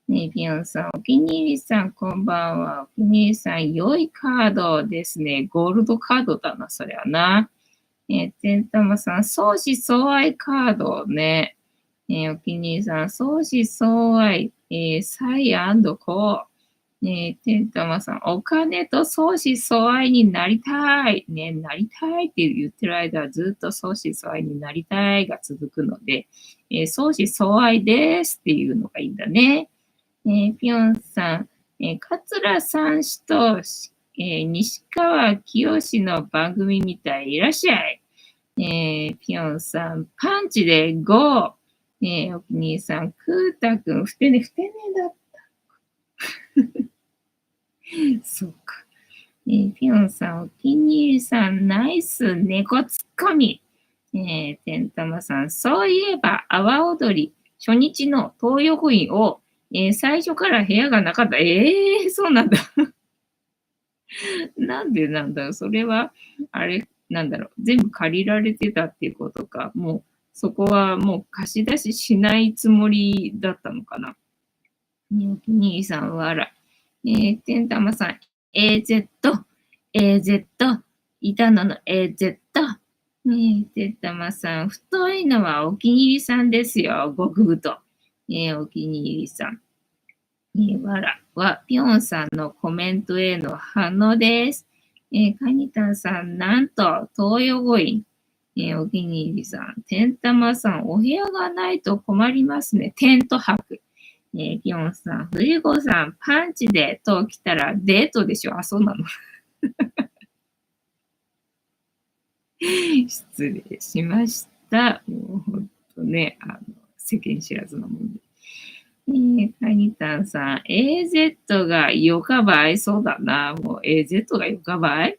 [SPEAKER 2] ピョンさん、お気に入りさん、こんばんは。お気に入りさん、良いカードですね。ゴールドカードだな、そりゃな。てんたまさん、相思相愛カードね。お気に入りさん、相思相愛、サイ&コー。てんたまさん、お金と相思相愛になりたい。ね、なりたいって言ってる間はずっと相思相愛になりたいが続くので、相思相愛ですっていうのがいいんだね。ピョンさん、桂三氏と、西川きよしの番組みたい。いらっしゃい。ピョンさん、パンチで5。お気に入りさん、クータくん、ふてねだった。そうか。ピョンさん、お気に入りさん、ナイス猫ツッコミ。てんたまさん、そういえば、阿波踊り、初日の東横インを、最初から部屋がなかった。そうなんだ。なんでなんだろう。それは、あれ、なんだろう。全部借りられてたっていうことか。もそこはもう貸し出ししないつもりだったのかな。お気に入りさん、わら。てんたまさん、AZ、AZ、いたのの AZ。てんたまさん、太いのはお気に入りさんですよ。極太。お気に入りさん。わらは、ぴょんさんのコメントへの反応です。カニタンさん、なんと、東洋語彙。お気に入りさん、てんたまさん、お部屋がないと困りますね。テント泊。ぴょんさん、藤子さん、パンチでと来たらデートでしょ。あ、そうなの。失礼しました。もうほんとね、世間知らずなもんで。カニタンさん、AZ がよかばいそうだな。もう AZ がよかばい。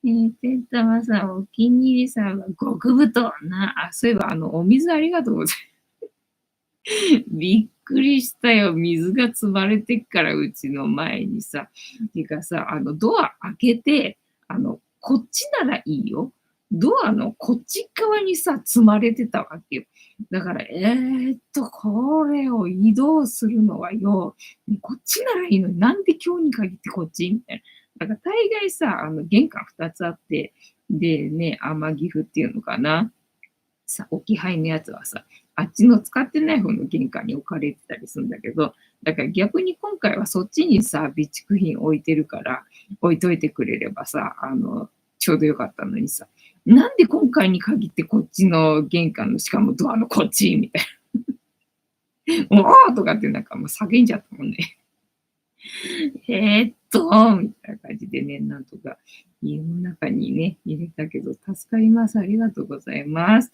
[SPEAKER 2] てんたまさん、お気に入りさんは極太な。あ、そういえば、お水ありがとうございます。びっくりしたよ。水が積まれてっから、うちの前にさ。てかさ、ドア開けて、こっちならいいよ。ドアのこっち側にさ、積まれてたわけよ。だから、これを移動するのはよ、こっちならいいのになんで今日に限ってこっちみたいな。だから大概さ、玄関2つあって、でね、天城府っていうのかな。さ、置き配のやつはさ、あっちの使ってない方の玄関に置かれてたりするんだけど、だから逆に今回はそっちにさ、備蓄品置いてるから、置いといてくれればさ、ちょうどよかったのにさ、なんで今回に限ってこっちの玄関の、しかもドアのこっちみたいな。おーとかってなんかもう叫んじゃったもんね。みたいな感じでね、なんとか家の中にね、入れたけど、助かります。ありがとうございます。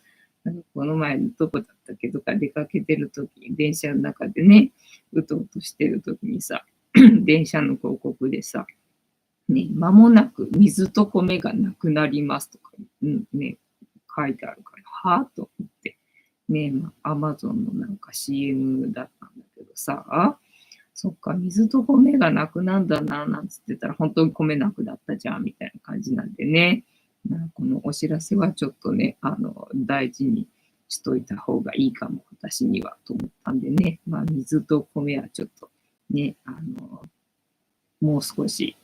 [SPEAKER 2] この前どこだったっけとか出かけてるとき、電車の中でね、うとうとしてるときにさ、電車の広告でさ、ね、間もなく水と米がなくなりますとか、ね、書いてあるから、はぁと思って、ね、アマゾンのなんか CM だったんだけどさ、そっか、水と米がなくなんだな、なんつってたら、本当に米なくなったじゃん、みたいな感じなんでね。このお知らせはちょっとね、大事にしといた方がいいかも、私には、と思ったんでね。水と米はちょっとね、もう少し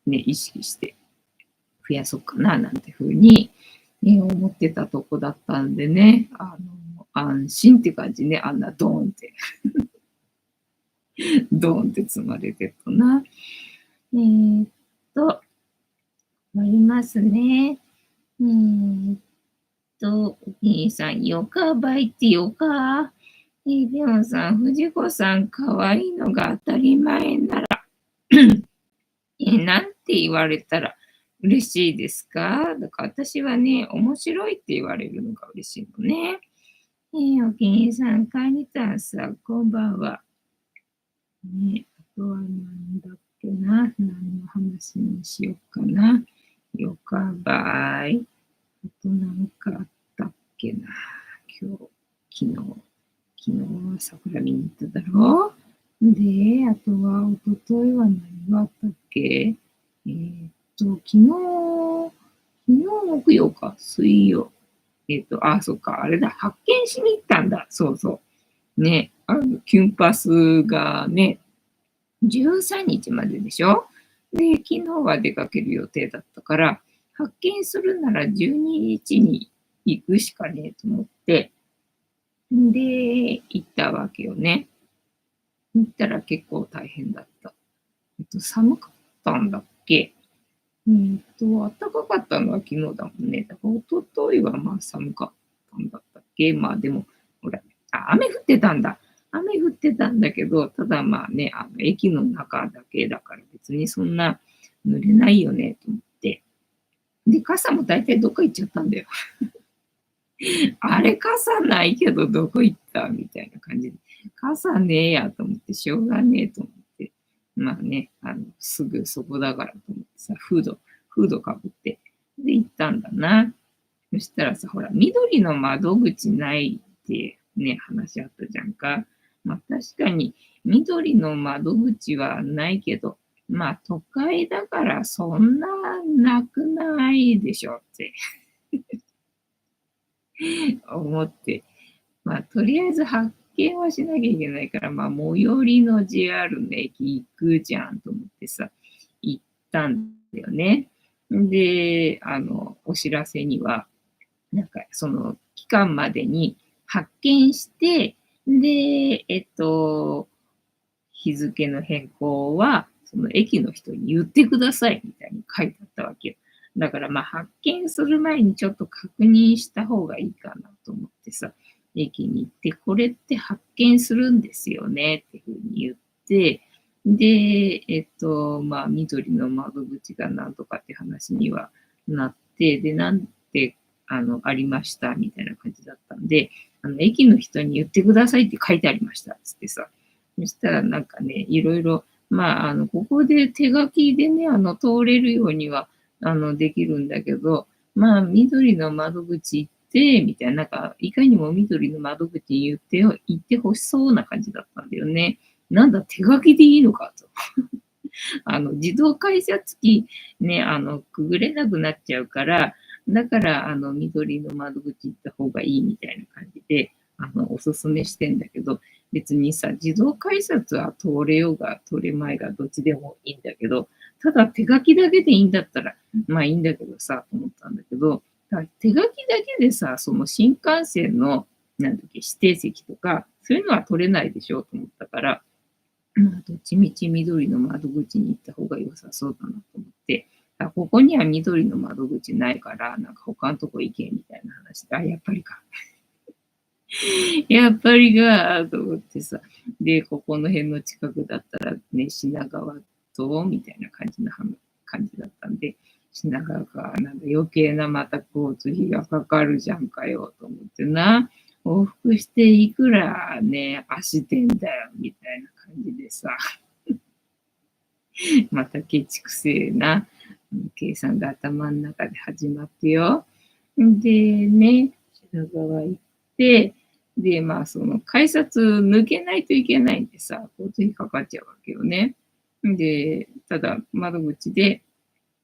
[SPEAKER 2] ね、意識して増やそうかな、なんてふうに、ね、思ってたとこだったんでね、安心って感じね、あんなドーンってドーンって積まれてるとな。ありますね。お兄さん、よかばいってよか。ビョンさん、藤子さん、かわいいのが当たり前なら、なんて言われたら嬉しいですか？だから私はね、面白いって言われるのが嬉しいのね。お気に入りさん、かにたんさん、こんばんは。ね、あとはなんだっけな。何の話にしようかな。よかばい。あとなんかあったっけな。昨日は桜見に行っただろう。で、あとは、おとといは何があったっけ。昨日木曜か、水曜。そっか、あれだ、発見しに行ったんだ。そうそう。ね、キュンパスがね、13日まででしょ。で、昨日は出かける予定だったから、発見するなら12日に行くしかねえと思って、で、行ったわけよね。行ったら結構大変だった。寒かったんだっけ。暖かかったのは昨日だもんね。だから一昨日はまあ寒かったんだったっけ。まあでも、ほら、雨降ってたんだ。雨降ってたんだけど、ただまあね、駅の中だけだから別にそんな濡れないよねと思って。で、傘も大体どこ行っちゃったんだよ。あれ、傘ないけどどこ行ったみたいな感じで。傘ねえやと思って、しょうがねえと思って。まあね、すぐそこだからと思ってさ、フードかぶって、で、行ったんだな。そしたらさ、ほら、緑の窓口ないってね、話あったじゃんか。まあ確かに、緑の窓口はないけど、まあ都会だからそんななくないでしょって。思って、まあ、とりあえず発見はしなきゃいけないから、まあ、最寄りの JR の駅行くじゃんと思ってさ、行ったんだよね。で、お知らせには、なんかその期間までに発見して、で、日付の変更は、その駅の人に言ってくださいみたいに書いてあったわけよ。だからまあ発見する前にちょっと確認した方がいいかなと思ってさ、駅に行って、これって発見するんですよねっていうふうに言って、で、まあ緑の窓口がなんとかって話にはなって、で、なんて、ありましたみたいな感じだったんで、駅の人に言ってくださいって書いてありましたっつってさ、そしたらなんかね、いろいろ、まあ、ここで手書きでね、通れるようには、できるんだけど、まあ、緑の窓口行って、みたいな、なんか、いかにも緑の窓口に言ってほしそうな感じだったんだよね。なんだ、手書きでいいのかと。自動改札機ね、くぐれなくなっちゃうから、だから、緑の窓口行った方がいいみたいな感じで、おすすめしてんだけど、別にさ、自動改札は通れようが通れまいがどっちでもいいんだけど、ただ手書きだけでいいんだったら、まあいいんだけどさ、と思ったんだけど、手書きだけでさ、その新幹線の、なんだっけ、指定席とか、そういうのは取れないでしょうと思ったから、まあ、どっちみち緑の窓口に行った方が良さそうだなと思って、ここには緑の窓口ないから、なんか他のとこ行けみたいな話で、やっぱりか。やっぱりか、と思ってさ。で、ここの辺の近くだったらね、品川と、みたいな感じだったんで、品川か、なんだ余計なまた交通費がかかるじゃんかよ、と思ってな。往復していくらね、足てんだよ、みたいな感じでさ。またケチくせえな、計算が頭の中で始まってよ。でね、品川行って、で、まあ、その改札抜けないといけないんでさ、交通費かかっちゃうわけよね。で、ただ窓口で、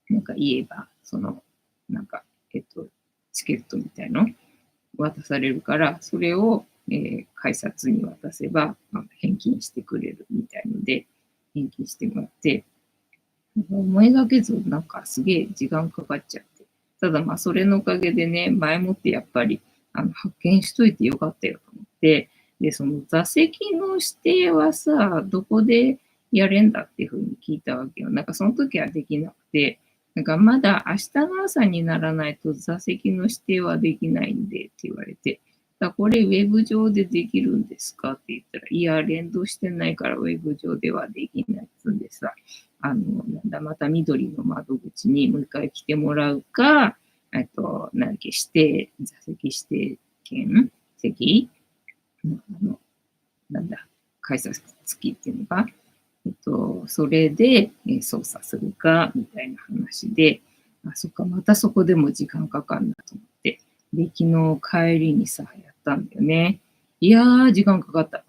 [SPEAKER 2] なんか言えば、なんか、チケットみたいの渡されるから、それを、改札に渡せば、まあ、返金してくれるみたいので、返金してもらって、思いがけず、なんかすげえ時間かかっちゃって。ただまあ、それのおかげでね、前もってやっぱり、発見しといてよかったよと思って、で、その座席の指定はさ、どこでやれんだっていうふうに聞いたわけよ。なんかその時はできなくて、なんかまだ明日の朝にならないと座席の指定はできないんでって言われて、これウェブ上でできるんですかって言ったら、いや、連動してないからウェブ上ではできないっつうんでさ、なんだ、また緑の窓口にもう一回来てもらうか、なんだっけ、座席指定券席なんだ、改札付きっていうのが、それで、操作するか、みたいな話で、そっか、またそこでも時間かかるなと思って、で、昨日帰りにさ、やったんだよね。いやー、時間かかった。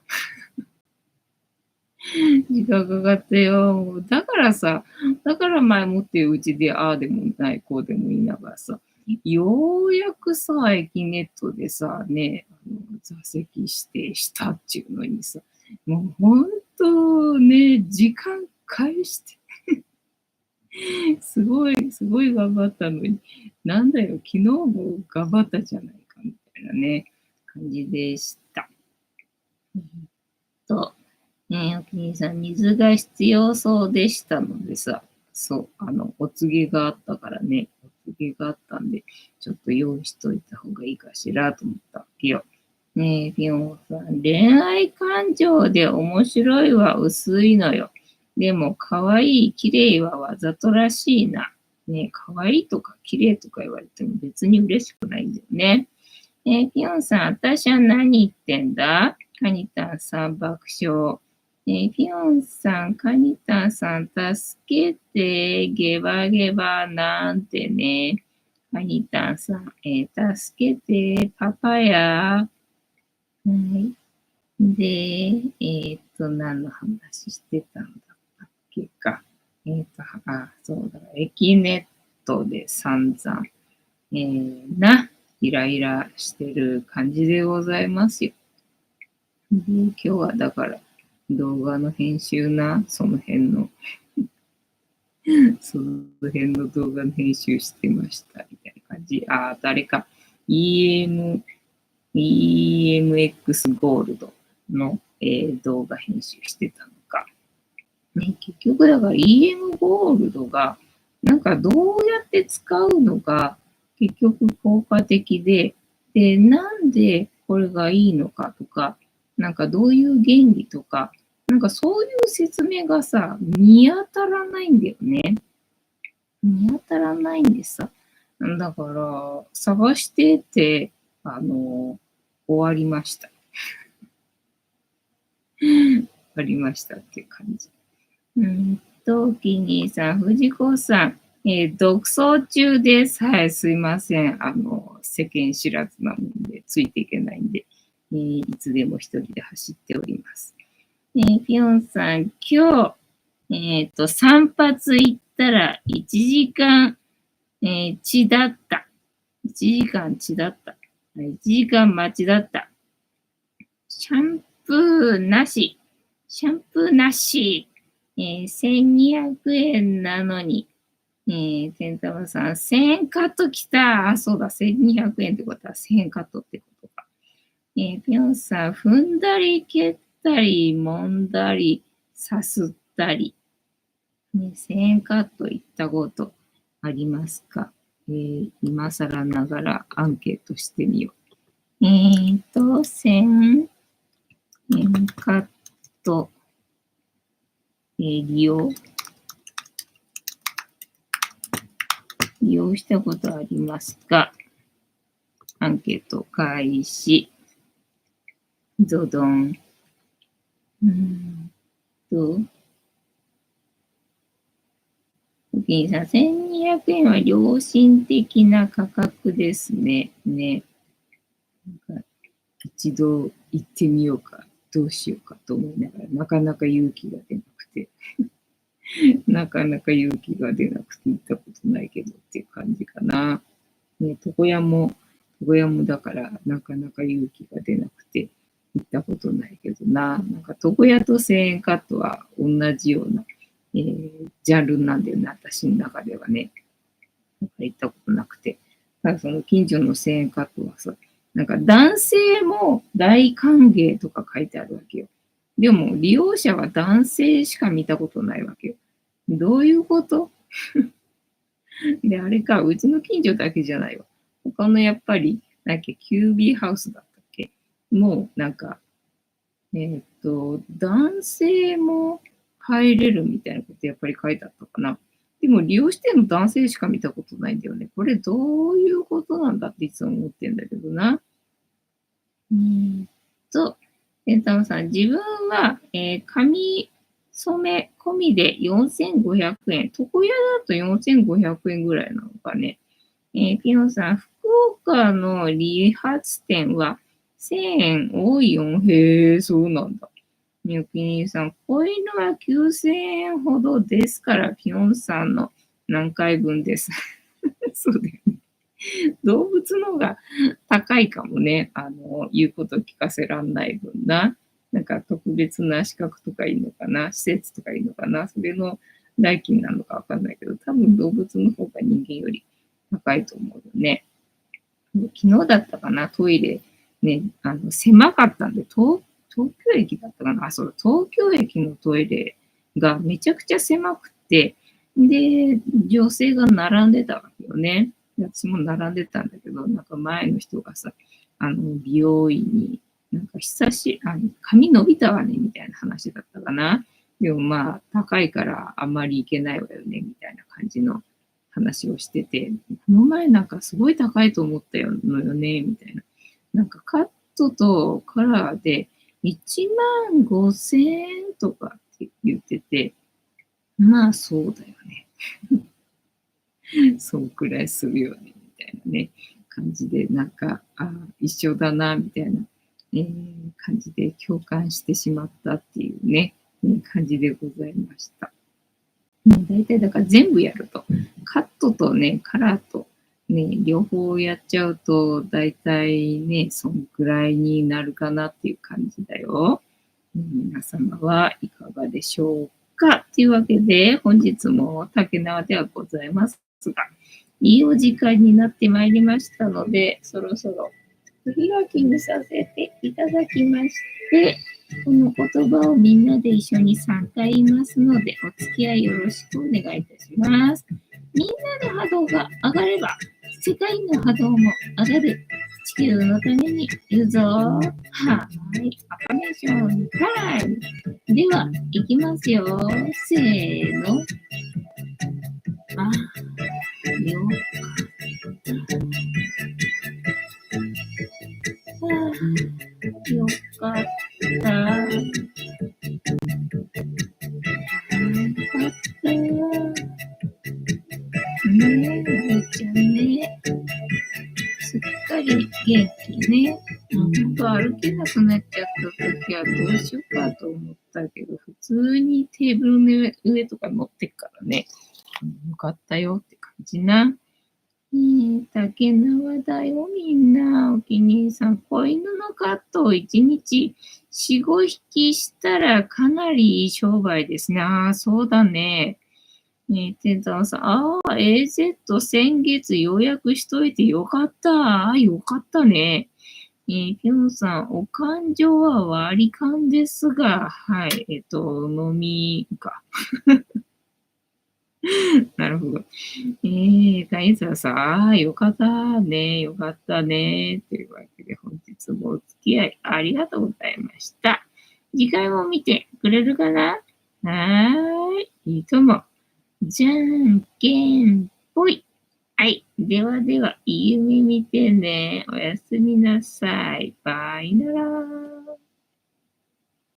[SPEAKER 2] 時間かかったよ。だからさ、だから前もってうちでああでもない、こうでも言いながらさ、ようやくさ、駅ネットでさ、ね、座席指定したっていうのにさ、もうほんとね、時間返して、すごい頑張ったのに、なんだよ、昨日も頑張ったじゃないか、みたいなね、感じでした。と、ねえ、おきにさん、水が必要そうでしたのでさ、そう、お告げがあったからね、お告げがあったんで、ちょっと用意しといた方がいいかしらと思ったわけよ。ねえ、ピョンさん、恋愛感情で面白いは薄いのよ。でも、可愛い、綺麗はわざとらしいな。ねえ、可愛いとか綺麗とか言われても別に嬉しくないんだよね。ピョンさん、私は何言ってんだカニタンさん爆笑。ピヨンさん、カニタンさん、助けて、ゲバゲバなんてね。カニタンさん、助けて、パパヤ。はい。で、何の話してたんだったっけか。そうだ、駅ネットで散々、な、イライラしてる感じでございますよ。で、今日はだから動画の編集な、その辺の動画の編集してました、みたいな感じ。誰か、EMX ゴールドの、動画編集してたのか。ね、結局だから EM ゴールドが、なんかどうやって使うのが結局効果的で、で、なんでこれがいいのかとか、なんかどういう原理とか、なんかそういう説明がさ、見当たらないんだよね。見当たらないんでさ。だから、探してて、終わりました。終わりましたっていう感じ。キニーさん、藤子さん、独走中です。はい、すいません。世間知らずなもんで、ついていけないんで、いつでも一人で走っております。ピョンさん、今日、散髪行ったら1時間、血だった。1時間血だった。1時間待ちだった。シャンプーなし。シャンプーなし。1200円なのに、ケンタマさん、1000円カット来た。そうだ、1200円ってことは1000円カットってことか。ピョンさん、踏んだり蹴ったり、揉んだり、さすったり。1000円カット行ったことありますか？今更ながらアンケートしてみよう。1000円カット、利用したことありますか？アンケート開始。ゾドン。おきにさん、1200円は良心的な価格ですね。ね。なんか一度行ってみようか、どうしようかと思いながら、なかなか勇気が出なくて。なかなか勇気が出なくて行ったことないけどっていう感じかな。ね、床屋もだから、なかなか勇気が出なくて行ったことないけどな。なんか床屋と1000円カットは同じような、ジャンルなんだよね、私の中ではね。なんか行ったことなくて。ただその近所の1000円カットはさ、なんか男性も大歓迎とか書いてあるわけよ。でも利用者は男性しか見たことないわけよ。どういうことで、あれか、うちの近所だけじゃないわ。他のやっぱり、なんかキュービーハウスだったっけもうなんか、男性も入れるみたいなことやっぱり書いてあったかな。でも利用してるの男性しか見たことないんだよね。これどういうことなんだっていつも思ってんだけどな。ペンタムさん、自分は、髪染め込みで4500円。床屋だと4500円ぐらいなのかね。ピノさん、福岡の理髪店は1000円多いよ。へえ、そうなんだ。みゆきにさん、子犬は9000円ほどですから、ピョンさんの何回分です。そうだよね。動物の方が高いかもね。言うこと聞かせらんない分な。なんか特別な資格とかいいのかな、施設とかいいのかな、それの代金なのかわかんないけど、多分動物の方が人間より高いと思うよね。昨日だったかな、トイレ、ね、狭かったんで、東京駅だったかな、そう、東京駅のトイレがめちゃくちゃ狭くて、で、女性が並んでたわけよね。私も並んでたんだけど、なんか前の人がさ、美容院に、なんか髪伸びたわね、みたいな話だったかな。でもまあ、高いからあんまり行けないわよね、みたいな感じの話をしてて、この前なんかすごい高いと思ったのよね、みたいな。なんかカットとカラーで1万5,000円とかって言ってて、まあそうだよね。そうくらいするよね、みたいなね、感じで、なんか、一緒だな、みたいな、感じで共感してしまったっていうね、感じでございました。大体だから全部やると、カットとね、カラーと、ね、両方やっちゃうと、だいたいね、そんくらいになるかなっていう感じだよ。皆様はいかがでしょうかというわけで、本日も竹縄ではございますが、いいお時間になってまいりましたので、そろそろお開きにさせていただきまして、この言葉をみんなで一緒に3回言いますので、お付き合いよろしくお願いいたします。みんなの波動が上がれば、世界の波動も上がる。地球のために言うぞ。はい。アファメーションタイム。では、いきますよ。せーの。あ、よよかった。よかった。ねえ、ちゃんね。すっかり元気ね。ほんと歩けなくなっちゃった時はどうしようかと思ったけど、普通にテーブルの上とか乗ってっからね。よかったよって感じな。竹縄だよ、みんな。お気に入りさん、子犬のカットを1日4、5匹したらかなりいい商売ですね。ああ、そうだね。ねえ、天山さん、AZ 先月予約しといてよかった。よかったね。ぴょんさん、お勘定は割り勘ですが、はい、飲みか。なるほど。大佐さん、よかったね、よかったね。というわけで、本日もお付き合いありがとうございました。次回も見てくれるかな？はーい、いいとも。じゃんけんぽい。はい。ではでは、いい夢見てね。おやすみなさい。バイなら。